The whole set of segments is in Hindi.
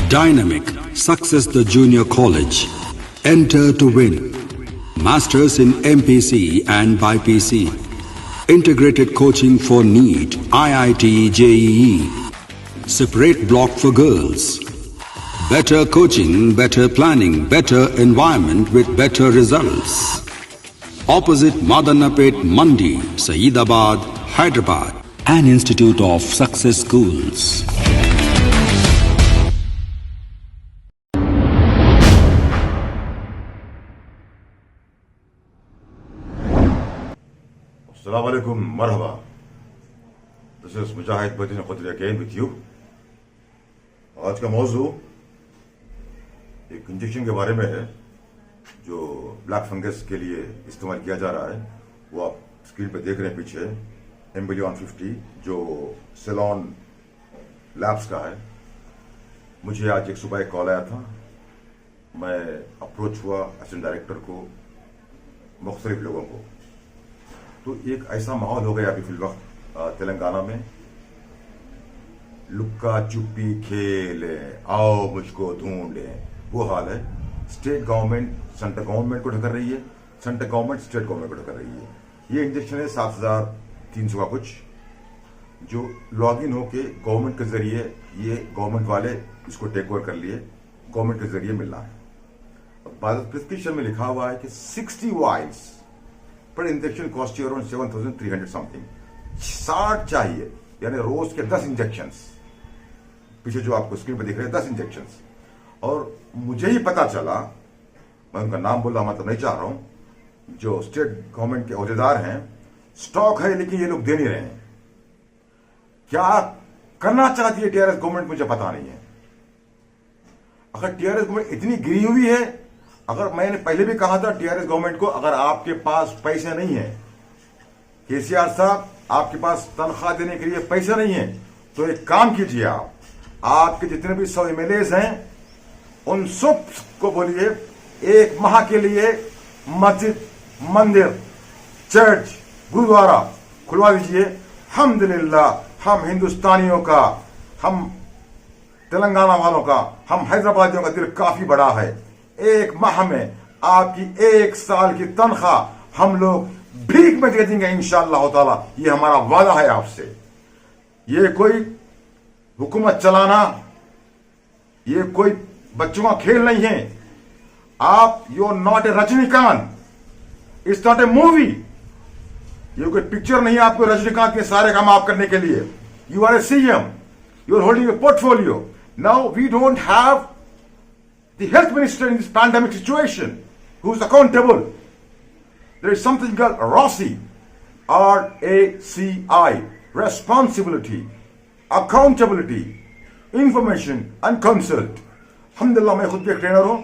Dynamic Success the Junior College. Enter to win. Masters in MPC and BPC. Integrated coaching for NEET, IIT, JEE. Separate block for girls. Better coaching, better planning, better environment with better results. Opposite Madanapet Mandi, Saeedabad, Hyderabad. An Institute of Success Schools. Assalamu alaikum, marhaba. This is Mujahid Badin Qadri again with you. आज का मौजू एक इंजेक्शन के बारे में है जो ब्लैक फंगस के लिए इस्तेमाल किया जा रहा है। वो आप स्क्रीन पे देख रहे हैं पीछे एम्बिलियन 50 जो सेलॉन लैब्स का है। मुझे आज एक सुबह एक कॉल आया था। मैं अप्रोच हुआ असिस्टेंट डायरेक्टर को, मुख्तलिफ लोगों को। तो एक ऐसा माहौल हो गया अभी फिल वक्त तेलंगाना में, लुक्का छुपी खेले, आओ मुझको ढूंढे, वो हाल है। स्टेट गवर्नमेंट सेंट्रल गवर्नमेंट को ढकर रही है, सेंट्रल गवर्नमेंट स्टेट गवर्नमेंट को ढकर रही है। ये इंजेक्शन है 7300 का कुछ, जो लॉग इन होके गवर्नमेंट के जरिए, ये गवर्नमेंट वाले इसको टेक ओवर कर लिए, गवर्नमेंट के जरिए मिलना है। प्रिस्क्रिप्शन में लिखा हुआ है कि 60 वाइल्स पर इंजेक्शन कॉस्ट अराउंड 7300 समथिंग। 60 चाहिए, यानी रोज के 10 इंजेक्शन। पीछे जो आपको स्क्रीन पर दिख रहे हैं 10 इंजेक्शन। और मुझे ही पता चला, मैं उनका नाम बोलना मतलब नहीं चाह रहा हूं, जो स्टेट गवर्नमेंट के अहदेदार हैं, स्टॉक है लेकिन ये लोग दे नहीं रहे हैं। क्या करना चाहती है टीआरएस गवर्नमेंट मुझे पता नहीं है। अगर टीआरएस गवर्नमेंट इतनी गिरी हुई है, अगर मैंने पहले भी कहा था टीआरएस गवर्नमेंट को, अगर आपके पास पैसे नहीं है, केसीआर साहब आपके पास तनख्वाह देने के लिए पैसे नहीं है, तो एक काम कीजिए, आपके जितने भी 100 एमएलएज हैं उन सब को बोलिए एक माह के लिए मस्जिद, मंदिर, चर्च, गुरुद्वारा खुलवा दीजिए। अल्हम्दुलिल्लाह हम हिंदुस्तानियों का, हम तेलंगाना वालों का, हम हैदराबादियों का दिल काफी बड़ा है। एक माह में आपकी 1 साल की तनख्वाह हम लोग भीख में दे देंगे इंशाअल्लाह ताला। ये हमारा वादा है आपसे। ये कोई हुकूमत चलाना, ये कोई बच्चों का खेल नहीं है। आप, you are not a Rajinikanth, it's not a movie. ये कोई पिक्चर नहीं है आपको रजनीकांत के सारे काम आप करने के लिए। You are a CM, you are holding a portfolio. Now we don't have the health minister in this pandemic situation who's accountable. There is something called RACI, RACI, responsibility, accountability, information and consult. alhamdulillah मैं खुद भी एक ट्रेनर हूं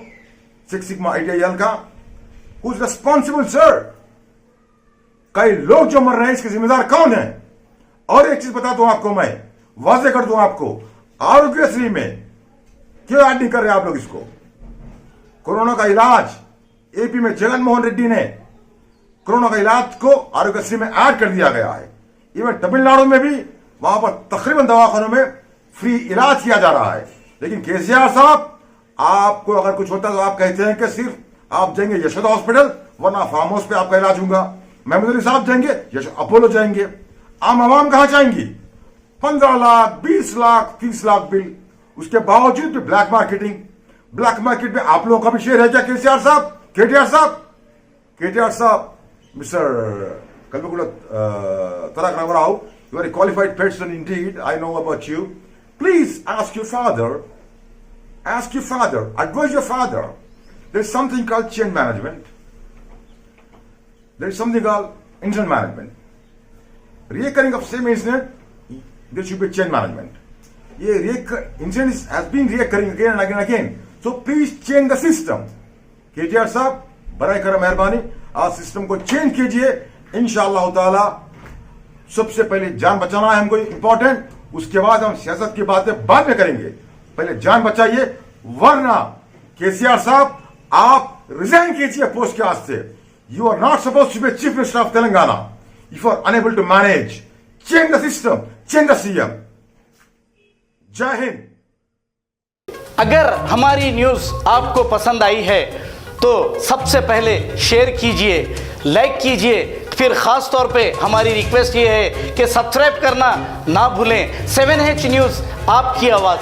6 Sigma ITIL का। who's responsible sir? कई लोग जो मर रहे हैं इसके जिम्मेदार कौन है? और एक चीज बता दूं आपको, मैं वाजे कर दूं आपको, आरोग्यश्री में क्यों ऐड नहीं कर रहे आप लोग इसको? कोरोना का इलाज एपी में जगन मोहन रेड्डी ने कोरोना का इलाज को आरोग्यश्री में ऐड कर दिया गया है। इवन तमिलनाडु में भी वहां पर तकरीबन दवाखानों में फ्री इलाज किया जा रहा है। लेकिन केसीआर साहब, आपको अगर कुछ होता तो आप कहते हैं कि सिर्फ आप जाएंगे यशोदा हॉस्पिटल, वरना फार्म हाउस पे आपका इलाज होगा। महमूद अली साहब जाएंगे अपोलो जाएंगे। आम आवाम कहां जाएंगी? 15 लाख, 20 लाख, 30 लाख बिल, उसके बावजूद भी ब्लैक मार्केटिंग। ब्लैक मार्केट में आप लोगों का भी शेयर है क्या केसीआर साहब, केटीआर साहब? केटीआर साहब, mister कल्वकुला Tarak Ramarao, you are a qualified person indeed. I know about you. Please ask your father, advise your father. There's something called change management. There's something called incident management. Recurring of same incident, there should be change management. Incident has been recurring again and again and again. So please change the system. KTR साहब, बराए कर मेहरबानी, आज सिस्टम को चेंज कीजिए। इंशाअल्लाह ताला सबसे पहले जान बचाना है हमको इंपॉर्टेंट, उसके बाद हम सियासत की बातें बाद में करेंगे। पहले जान बचाइए, वरना केसीआर साहब आप रिजाइन कीजिए पोस्ट के आज से। You are not suppose to be chief minister of Telangana if you are unable to manage. Change the system, change the CM. जय हिंद। अगर हमारी न्यूज़ आपको पसंद आई है तो सबसे पहले शेयर कीजिए, लाइक कीजिए, फिर ख़ास तौर पे हमारी रिक्वेस्ट ये है कि सब्सक्राइब करना ना भूलें। 7H न्यूज़, आपकी आवाज़।